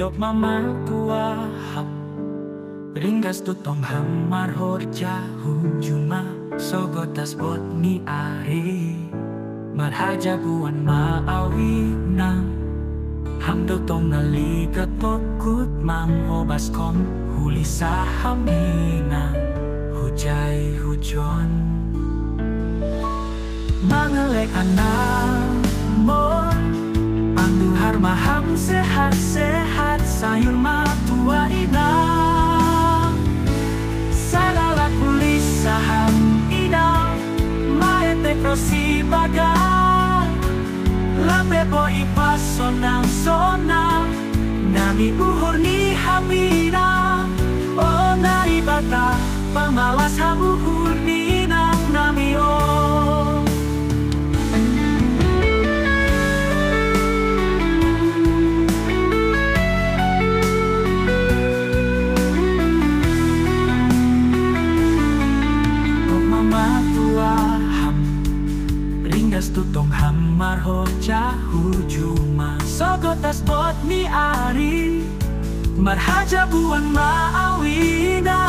Dok mama tua hap Ringgas tutong hamar horja hujuma Sogotas bot ni ari Marhaja buwan maawi na Hamdo tong naligat tokut mang obas kong Huli sa hamina Hujay hujon Mangalek anak mo Pangduhar maham sehat-sehat Sayur matua inang Sagala kulis saham inang Maete prosi bagal Lape po ipas sonang-sonang Nami uhur ni hamina O nari bata Pamalas hamuhur ni nang nami o Ringgas tutong hamar hoja hujuma Sogotas bot ni ari Marhaja buwan maawina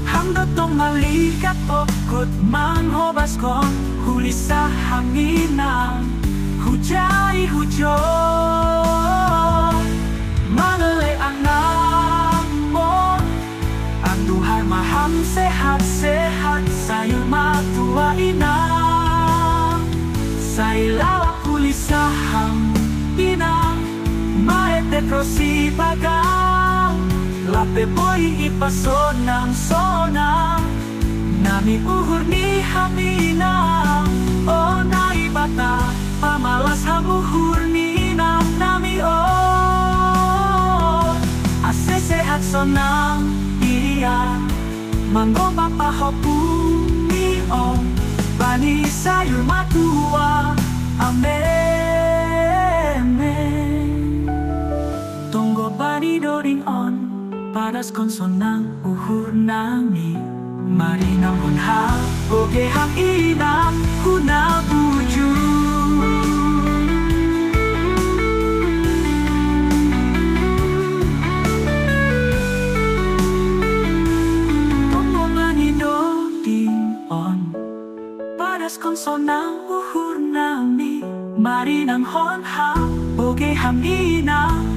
Hamdo tong malikat okut manghobas kong Huli sa hangina Hujay hujon Mangalay anak mo Ang duhar maham sehat-sehat Sayur matua inang Say lawak kulis saham inang Maete prosi bagang Lape boy ipasonang-sonang Nami uhur ni haminang O naibata Pamalas hamuhur ni nang nami o Ase sehat sonang iya Manggo papahopu ni om Bani sayur matua Amen Tunggo bani doring on Paras konsonang uhur nami Mari namun ha Oge hang inang Huna buju Tunggo bani doring on Paras konsonang uhur nami Mari nang hon ha Oge hang inang